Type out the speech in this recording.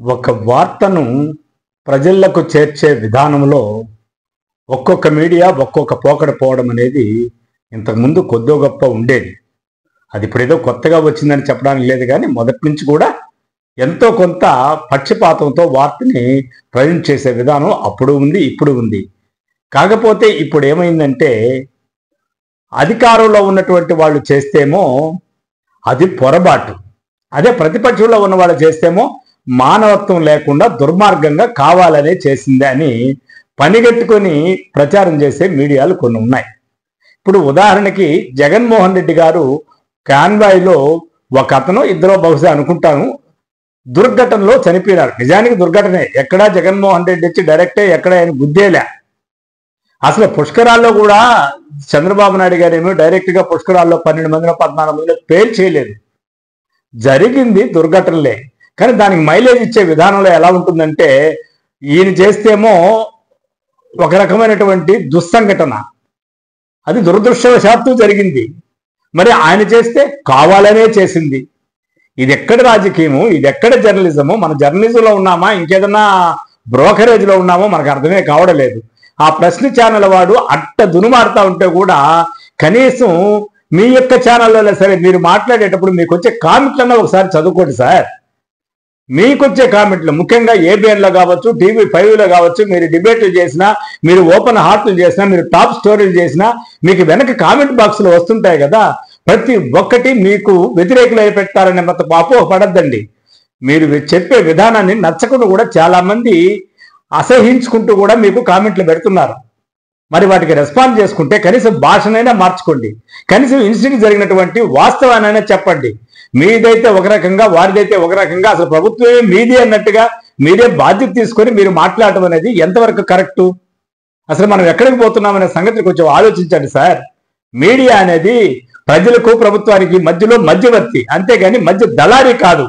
ఒక వార్తను ప్రజలకు చేర్చే విధానంలో ఒక్కొక్క మీడియా ఒక్కొక్క పోకడ పోవడం అనేది ఇంతకుముందు కొద్దో గొప్ప ఉండేది. అది ఇప్పుడేదో కొత్తగా వచ్చిందని చెప్పడానికి లేదు, కానీ మొదటి నుంచి కూడా ఎంతో కొంత పక్షపాతంతో వార్తని ప్రజెంట్ చేసే విధానం అప్పుడు ఉంది, ఇప్పుడు ఉంది. కాకపోతే ఇప్పుడు ఏమైందంటే అధికారంలో ఉన్నటువంటి వాళ్ళు చేస్తేమో అది పొరపాటు, అదే ప్రతిపక్షంలో ఉన్న వాళ్ళు చేస్తేమో మానవత్వం లేకుండా దుర్మార్గంగా కావాలనే చేసింది అని పనిగట్టుకొని ప్రచారం చేసే మీడియాలు కొన్ని ఉన్నాయి. ఇప్పుడు ఉదాహరణకి జగన్మోహన్ రెడ్డి గారు కాన్వాయ్లో ఒక అతను ఇద్దరు బహుశా అనుకుంటాను దుర్ఘటనలో చనిపోయినారు. నిజానికి దుర్ఘటనే, ఎక్కడా జగన్మోహన్ రెడ్డి వచ్చి డైరెక్టే ఎక్కడ ఆయన గుద్దేలే. అసలు పుష్కరాల్లో కూడా చంద్రబాబు నాయుడు గారు ఏమో డైరెక్ట్గా పుష్కరాల్లో 12 మందిలో 14 మందిలో పేరు చేయలేదు. జరిగింది దుర్ఘటనలే, కానీ దానికి మైలేజ్ ఇచ్చే విధానంలో ఎలా ఉంటుందంటే ఈయన చేస్తేమో ఒక రకమైనటువంటి దుస్సంఘటన, అది దురదృష్టవశాత్తు జరిగింది. మరి ఆయన చేస్తే కావాలనే చేసింది. ఇది ఎక్కడ రాజకీయము, ఇది ఎక్కడ జర్నలిజము? మన జర్నలిజంలో ఉన్నామా, ఇంకేదన్నా బ్రోకరేజ్లో ఉన్నామో మనకు అర్థమే కావడం లేదు. ఆ ప్రశ్న ఛానల్ వాడు అట్ట దునుమాడుతూ ఉంటే కూడా కనీసం మీ యొక్క ఛానల్లో సరే మీరు మాట్లాడేటప్పుడు మీకు వచ్చే కామెంట్లన్నా ఒకసారి చదువుకోండి సార్. మీకు వచ్చే కామెంట్లు ముఖ్యంగా ఏబిఎన్లో కావచ్చు, TV5లో కావచ్చు, మీరు డిబేట్లు చేసినా, మీరు ఓపెన్ హార్ట్లు చేసినా, మీరు టాప్ స్టోరీలు చేసినా మీకు వెనక కామెంట్ బాక్స్లో వస్తుంటాయి కదా. ప్రతి ఒక్కటి మీకు వ్యతిరేకులు పెట్టారనే మొత్తం అపోహపడద్దండి. మీరు చెప్పే విధానాన్ని నచ్చకుండా కూడా చాలా మంది అసహించుకుంటూ కూడా మీకు కామెంట్లు పెడుతున్నారు. మరి వాటికి రెస్పాన్స్ చేసుకుంటే కనీసం భాషనైనా మార్చుకోండి, కనీసం ఇన్సిడెంట్ జరిగినటువంటి వాస్తవానైనా చెప్పండి. మీదైతే ఒక రకంగా, వారిదైతే ఒక రకంగా, అసలు ప్రభుత్వమే మీది అన్నట్టుగా మీరే బాధ్యత తీసుకొని మీరు మాట్లాడటం అనేది ఎంతవరకు కరెక్టు? అసలు మనం ఎక్కడికి పోతున్నామనే సంగతి కొంచెం ఆలోచించండి సార్. మీడియా అనేది ప్రజలకు ప్రభుత్వానికి మధ్యలో మధ్యవర్తి, అంతేగాని మధ్య దళారీ కాదు.